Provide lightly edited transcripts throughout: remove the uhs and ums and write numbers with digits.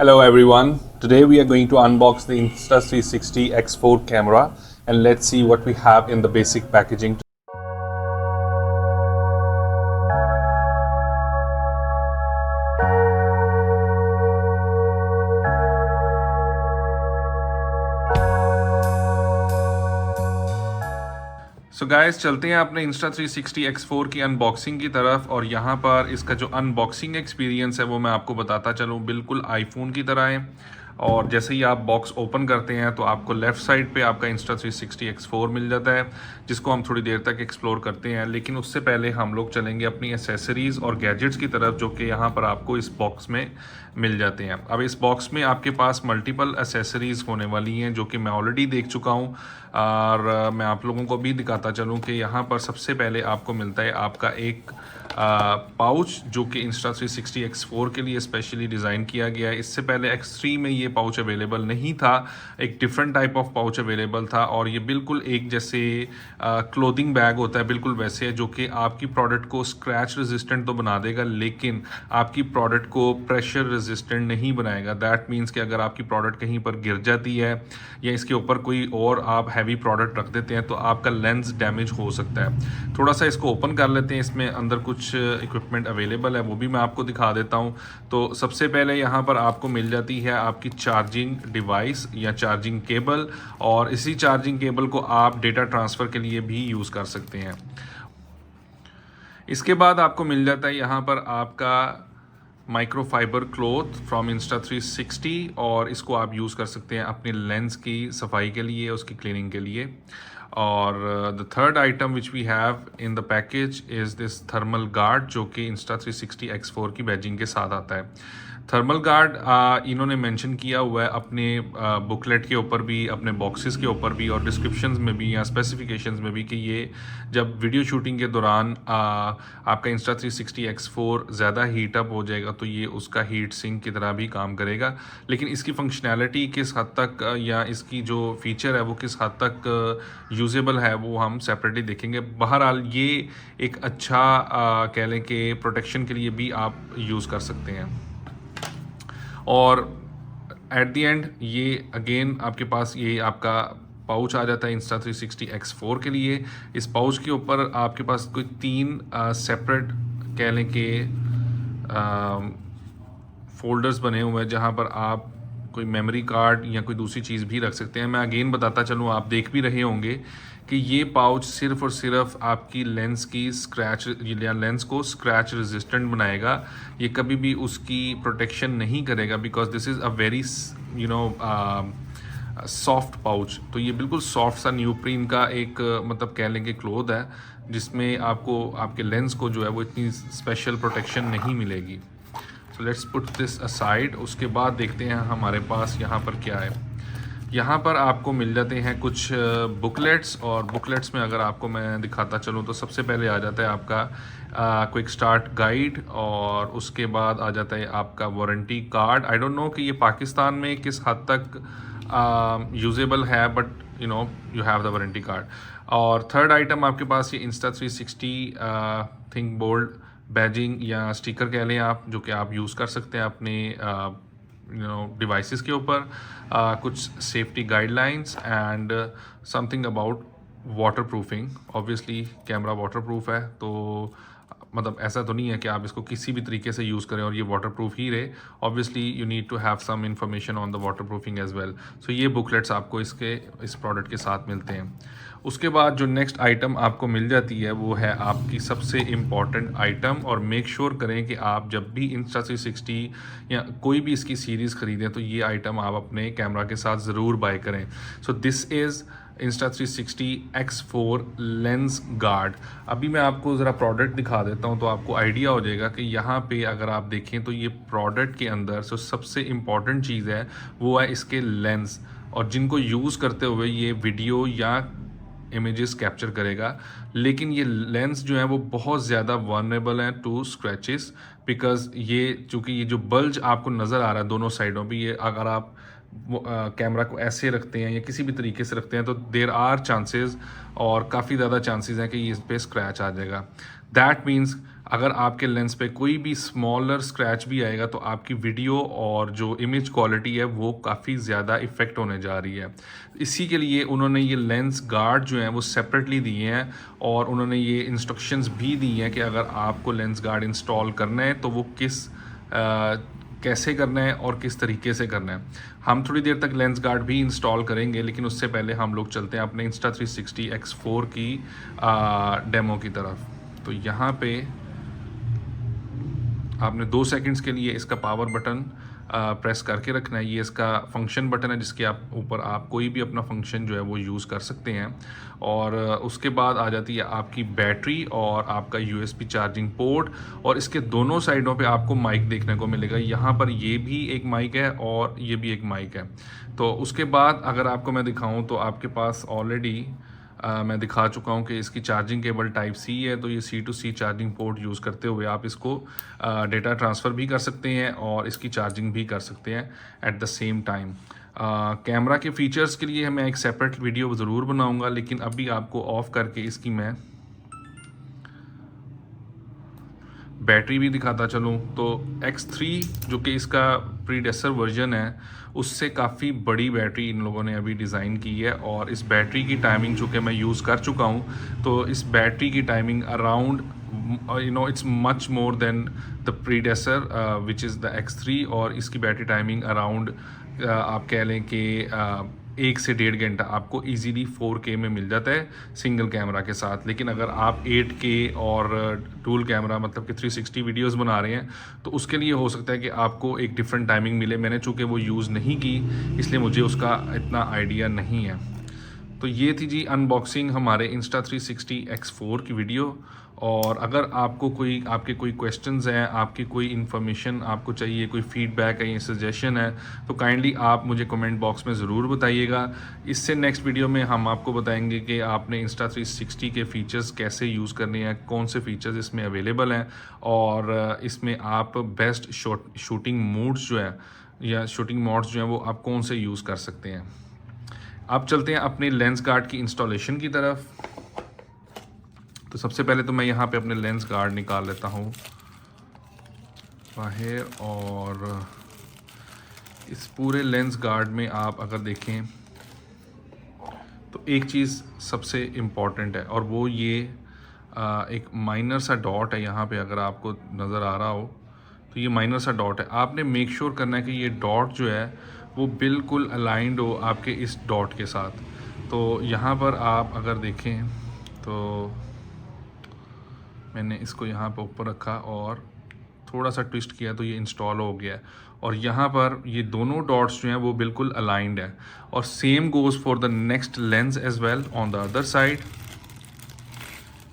Hello everyone, today we are going to unbox the Insta360 X4 camera and let's see what we have in the basic packaging. So guys चलते हैं अपने Insta360 X4 की unboxing की तरफ और यहाँ पर इसका जो अनबॉक्सिंग एक्सपीरियंस है वो मैं आपको बताता चलूँ, बिल्कुल आईफोन की तरह है। और जैसे ही आप बॉक्स ओपन करते हैं तो आपको लेफ़्ट साइड पे आपका Insta360 X4 मिल जाता है, जिसको हम थोड़ी देर तक एक्सप्लोर करते हैं। लेकिन उससे पहले हम लोग चलेंगे अपनी एसेसरीज़ और गैजेट्स की तरफ, जो कि यहाँ पर आपको इस बॉक्स में मिल जाते हैं। अब इस बॉक्स में आपके पास मल्टीपल एसेसरीज़ होने वाली हैं, जो कि मैं ऑलरेडी देख चुका हूँ और मैं आप लोगों को भी दिखाता चलूँ कि यहाँ पर सबसे पहले आपको मिलता है आपका एक पाउच, जो कि Insta360 X4 के लिए स्पेशली डिज़ाइन किया गया है। इससे पहले X3 में ये पाउच अवेलेबल नहीं था, एक different type of pouch available था और ये बिल्कुल एक जैसे क्लोथिंग बैग होता है, बिल्कुल वैसे है, जो कि आपकी प्रोडक्ट को स्क्रैच रेजिस्टेंट तो बना देगा लेकिन आपकी प्रोडक्ट को प्रेशर रेजिस्टेंट नहीं बनाएगा। दैट मीन्स कि अगर आपकी प्रोडक्ट कहीं पर गिर जाती है या इसके ऊपर कोई और आप हैवी प्रोडक्ट रख देते हैं तो आपका लेंस डैमेज हो सकता है। थोड़ा सा इसको ओपन कर लेते हैं, इसमें अंदर कुछ इक्विपमेंट अवेलेबल है वो भी मैं आपको दिखा देता हूं। तो सबसे पहले यहाँ पर आपको मिल जाती है आपकी चार्जिंग डिवाइस या चार्जिंग केबल, और इसी चार्जिंग केबल को आप डेटा ट्रांसफ़र के लिए भी यूज़ कर सकते हैं। इसके बाद आपको मिल जाता है यहाँ पर आपका माइक्रोफाइबर क्लॉथ फ्रॉम Insta360, और इसको आप यूज़ कर सकते हैं अपने लेंस की सफाई के लिए, उसकी क्लीनिंग के लिए। और the third item which we have in the package is this thermal guard, जो कि Insta360 X4 की बैजिंग के साथ आता है। थर्मल गार्ड इन्होंने मेंशन किया हुआ है अपने बुकलेट के ऊपर भी, अपने बॉक्सेस के ऊपर भी और डिस्क्रिप्शंस में भी या स्पेसिफिकेशंस में भी, कि ये जब वीडियो शूटिंग के दौरान आपका Insta360 X4 ज़्यादा हीट अप हो जाएगा तो ये उसका हीट सिंक की तरह भी काम करेगा। लेकिन इसकी फंक्शनैलिटी किस हद तक या इसकी जो फीचर है वो किस हद तक यूजेबल है वो हम सेपरेटली देखेंगे। बहरहाल ये एक अच्छा कह लें कि प्रोटेक्शन के लिए भी आप यूज़ कर सकते हैं। और एट द एंड ये अगेन आपके पास ये आपका पाउच आ जाता है Insta360 X4 के लिए। इस पाउच के ऊपर आपके पास कोई 3 सेपरेट कह लें कि फोल्डर्स बने हुए हैं, जहाँ पर आप कोई मेमोरी कार्ड या कोई दूसरी चीज़ भी रख सकते हैं। मैं अगेन बताता चलूँ, आप देख भी रहे होंगे कि ये पाउच सिर्फ और सिर्फ आपकी लेंस की स्क्रैच या लेंस को स्क्रैच रेजिस्टेंट बनाएगा। ये कभी भी उसकी प्रोटेक्शन नहीं करेगा, because this is a very soft pouch. तो ये बिल्कुल सॉफ्ट सा न्यूप्रीन का एक मतलब कह लेंगे क्लोथ है, जिसमें आपको आपके लेंस को जो है वो इतनी स्पेशल प्रोटेक्शन नहीं मिलेगी। So let's put this aside. उसके बाद देखते हैं हमारे पास यहाँ पर क्या है। यहाँ पर आपको मिल जाते हैं कुछ बुकलेट्स, और बुकलेट्स में अगर आपको मैं दिखाता चलूँ तो सबसे पहले आ जाता है आपका क्विक स्टार्ट गाइड, और उसके बाद आ जाता है आपका warranty card. I don't know कि ये पाकिस्तान में किस हद तक यूजेबल है, but you have the warranty card. और थर्ड आइटम आपके पास ये Insta360 थिंक बोल्ड बैजिंग या स्टिकर कह लें आप, जो कि आप यूज़ कर सकते हैं अपने डिवाइसेस के ऊपर। कुछ safety guidelines and something about water proofing. Obviously camera water proof है, तो मतलब ऐसा तो नहीं है कि आप इसको किसी भी तरीके से यूज़ करें और ये वाटर प्रूफ ही रहे। Obviously you need to have some information on the waterproofing as well. So ये बुकलेट्स आपको इस प्रोडक्ट के साथ मिलते हैं। उसके बाद जो नेक्स्ट आइटम आपको मिल जाती है वो है आपकी सबसे इम्पॉर्टेंट आइटम, और मेक श्योर करें कि आप जब भी Insta360 या कोई भी इसकी सीरीज़ ख़रीदें तो ये आइटम आप अपने कैमरा के साथ ज़रूर बाय करें। So this is Insta360 X4 lens guard. अभी मैं आपको ज़रा प्रोडक्ट दिखा देता हूँ तो आपको आइडिया हो जाएगा कि यहाँ पे अगर आप देखें तो ये प्रोडक्ट के अंदर सबसे इम्पॉर्टेंट चीज़ है वो है इसके लेंस, और जिनको यूज़ करते हुए ये वीडियो या इमेजेस कैप्चर करेगा। लेकिन ये लेंस जो है वो बहुत ज़्यादा वनरेबल है टू स्क्रैचेस, बिकॉज ये चूँकि ये जो बल्ज आपको नज़र आ रहा है दोनों साइडों पे, ये अगर आप कैमरा को ऐसे रखते हैं या किसी भी तरीके से रखते हैं तो देर आर चांसेस और काफ़ी ज़्यादा चांसेस हैं कि इस पे स्क्रैच आ जाएगा। दैट मीन्स अगर आपके लेंस पे कोई भी स्मॉलर स्क्रैच भी आएगा तो आपकी वीडियो और जो इमेज क्वालिटी है वो काफ़ी ज़्यादा इफ़ेक्ट होने जा रही है। इसी के लिए उन्होंने ये लेंस गार्ड जो हैं वो सेपरेटली दिए हैं और उन्होंने ये इंस्ट्रक्शंस भी दी हैं कि अगर आपको लेंस गार्ड इंस्टॉल करना है तो वो कैसे करना है और किस तरीके से करना है। हम थोड़ी देर तक लेंस गार्ड भी इंस्टॉल करेंगे, लेकिन उससे पहले हम लोग चलते हैं अपने Insta360 X4 की डेमो की तरफ। तो यहाँ पे आपने 2 सेकंड्स के लिए इसका पावर बटन प्रेस करके रखना है। ये इसका फंक्शन बटन है जिसके ऊपर आप कोई भी अपना फंक्शन जो है वो यूज़ कर सकते हैं। और उसके बाद आ जाती है आपकी बैटरी और आपका USB चार्जिंग पोर्ट, और इसके दोनों साइडों पे आपको माइक देखने को मिलेगा। यहाँ पर ये भी एक माइक है और ये भी एक माइक है। तो उसके बाद अगर आपको मैं दिखाऊँ तो आपके पास ऑलरेडी मैं दिखा चुका हूँ कि इसकी चार्जिंग केबल टाइप C है, तो ये C2C चार्जिंग पोर्ट यूज़ करते हुए आप इसको डेटा ट्रांसफ़र भी कर सकते हैं और इसकी चार्जिंग भी कर सकते हैं at the same time. Camera के फ़ीचर्स के लिए मैं एक सेपरेट वीडियो ज़रूर बनाऊँगा, लेकिन अभी आपको ऑफ़ करके इसकी मैं बैटरी भी दिखाता चलूँ तो X3 जो कि इसका प्रीडेसर वर्जन है उससे काफ़ी बड़ी बैटरी इन लोगों ने अभी डिज़ाइन की है। और इस बैटरी की टाइमिंग चूँकि मैं यूज़ कर चुका हूँ तो इस बैटरी की timing around its much more than the predecessor which is the X3, और इसकी बैटरी टाइमिंग अराउंड आप कह लें कि 1 से 1.5 घंटा आपको इजीली 4K में मिल जाता है सिंगल कैमरा के साथ। लेकिन अगर आप 8K और डुअल कैमरा मतलब कि 360 वीडियोस बना रहे हैं तो उसके लिए हो सकता है कि आपको एक डिफरेंट टाइमिंग मिले। मैंने चूँकि वो यूज़ नहीं की इसलिए मुझे उसका इतना आइडिया नहीं है। तो ये थी जी अनबॉक्सिंग हमारे Insta360 X4 की वीडियो। और अगर आपको आपके कोई क्वेश्चंस हैं, आपकी कोई इन्फॉर्मेशन आपको चाहिए, कोई फीडबैक है या सजेशन है तो काइंडली आप मुझे कमेंट बॉक्स में ज़रूर बताइएगा। इससे नेक्स्ट वीडियो में हम आपको बताएंगे कि आपने Insta360 के फ़ीचर्स कैसे यूज़ करने हैं, कौन से फ़ीचर्स इसमें अवेलेबल हैं और इसमें आप बेस्ट शूटिंग मोड्स जो है या शूटिंग मोड्स जो हैं वो आप कौन से यूज़ कर सकते हैं। अब चलते हैं अपने लेंस गार्ड की इंस्टॉलेशन की तरफ। तो सबसे पहले तो मैं यहाँ पे अपने लेंस गार्ड निकाल लेता हूँ बाहर, और इस पूरे लेंस गार्ड में आप अगर देखें तो एक चीज़ सबसे इम्पॉर्टेंट है और वो ये एक माइनर सा डॉट है यहाँ पे, अगर आपको नज़र आ रहा हो तो ये माइनर सा डॉट है। आपने मेक श्योर करना है कि ये डॉट जो है वो बिल्कुल अलाइंड हो आपके इस डॉट के साथ। तो यहाँ पर आप अगर देखें तो मैंने इसको यहाँ पर ऊपर रखा और थोड़ा सा ट्विस्ट किया तो ये इंस्टॉल हो गया है। और यहाँ पर ये दोनों डॉट्स जो हैं वो बिल्कुल अलाइंड है। और same goes for the next lens as well on the other side.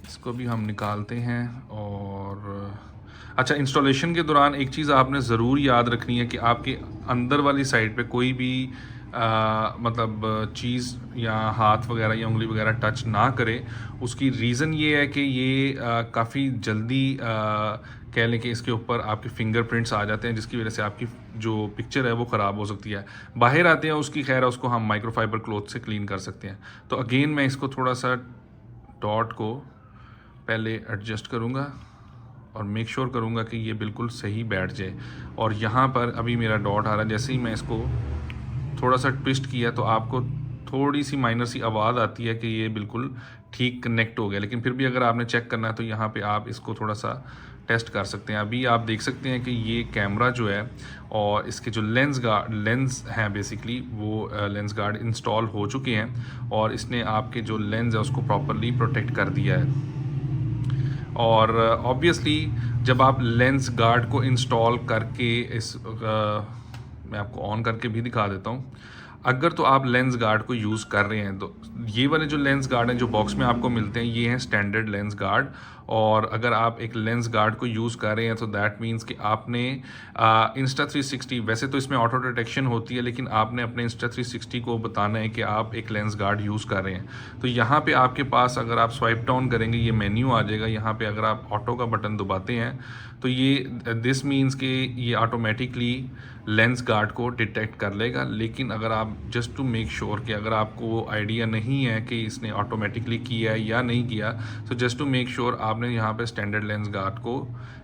इसको भी हम निकालते हैं। और अच्छा, इंस्टॉलेशन के दौरान एक चीज़ आपने ज़रूर याद रखनी है कि आपके अंदर वाली साइड पे कोई भी मतलब चीज़ या हाथ वगैरह या उंगली वगैरह टच ना करे। उसकी रीज़न ये है कि ये काफ़ी जल्दी कह लें कि इसके ऊपर आपके फिंगरप्रिंट्स आ जाते हैं, जिसकी वजह से आपकी जो पिक्चर है वो ख़राब हो सकती है। बाहर आते हैं उसकी खैर उसको हम माइक्रोफाइबर क्लॉथ से क्लीन कर सकते हैं। तो अगेन मैं इसको थोड़ा सा डॉट को पहले एडजस्ट करूँगा और मेक श्योर करूँगा कि ये बिल्कुल सही बैठ जाए। और यहाँ पर अभी मेरा डॉट आ रहा है, जैसे ही मैं इसको थोड़ा सा ट्विस्ट किया तो आपको थोड़ी सी माइनर सी आवाज़ आती है कि ये बिल्कुल ठीक कनेक्ट हो गया। लेकिन फिर भी अगर आपने चेक करना है तो यहाँ पे आप इसको थोड़ा सा टेस्ट कर सकते हैं। अभी आप देख सकते हैं कि ये कैमरा जो है और इसके जो लेंस हैं बेसिकली वो लेंस गार्ड इंस्टॉल हो चुके हैं और इसने आपके जो लेंस है उसको प्रॉपरली प्रोटेक्ट कर दिया है। और ऑब्वियसली जब आप लेंस गार्ड को इंस्टॉल करके मैं आपको ऑन करके भी दिखा देता हूँ। अगर तो आप लेंस गार्ड को यूज़ कर रहे हैं तो ये वाले जो लेंस गार्ड हैं जो बॉक्स में आपको मिलते हैं ये हैं स्टैंडर्ड लेंस गार्ड। और अगर आप एक लेंस गार्ड को यूज़ कर रहे हैं तो दैट मीन्स कि आपने Insta360, वैसे तो इसमें ऑटो डिटेक्शन होती है लेकिन आपने अपने Insta360 को बताना है कि आप एक लेंस गार्ड यूज़ कर रहे हैं। तो यहाँ पे आपके पास अगर आप स्वाइप डाउन करेंगे ये मेन्यू आ जाएगा। यहाँ पे अगर आप ऑटो का बटन दबाते हैं तो ये दिस मीन्स कि ये ऑटोमेटिकली लेंस गार्ड को डिटेक्ट कर लेगा। लेकिन अगर आप जस्ट टू मेक श्योर कि अगर आपको आइडिया नहीं है कि इसने ऑटोमेटिकली किया है या नहीं किया, तो जस्ट टू मेक श्योर आपने आपने यहाँ पे स्टैंडर्ड लेंस गार्ड को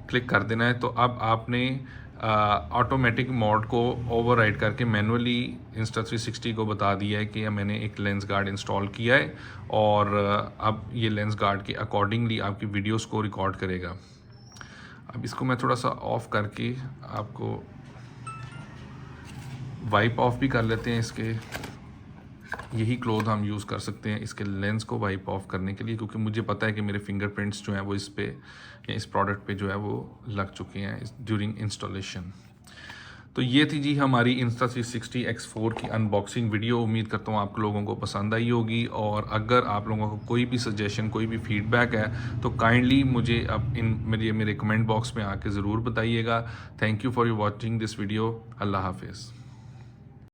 क्लिक कर देना है। तो अब आपने ऑटोमेटिक मोड को ओवरराइड करके मैनुअली Insta360 को बता दिया है कि मैंने एक लेंस गार्ड इंस्टॉल किया है और अब ये लेंस गार्ड के अकॉर्डिंगली आपकी वीडियोस को रिकॉर्ड करेगा। अब इसको मैं थोड़ा सा ऑफ करके आपको वाइप ऑफ भी कर लेते हैं। इसके यही क्लोथ हम यूज़ कर सकते हैं इसके लेंस को वाइप ऑफ करने के लिए, क्योंकि मुझे पता है कि मेरे फिंगरप्रिंट्स जो हैं वो इस पे या इस प्रोडक्ट पे जो है वो लग चुके हैं ड्यूरिंग इंस्टॉलेशन। तो ये थी जी हमारी Insta360 X4 की अनबॉक्सिंग वीडियो। उम्मीद करता हूँ आप लोगों को पसंद आई होगी, और अगर आप लोगों को कोई भी सजेशन, कोई भी फीडबैक है तो काइंडली मुझे अब मेरे कमेंट बॉक्स में आके ज़रूर बताइएगा। Thank you for watching this video. अल्लाह हाफिज़।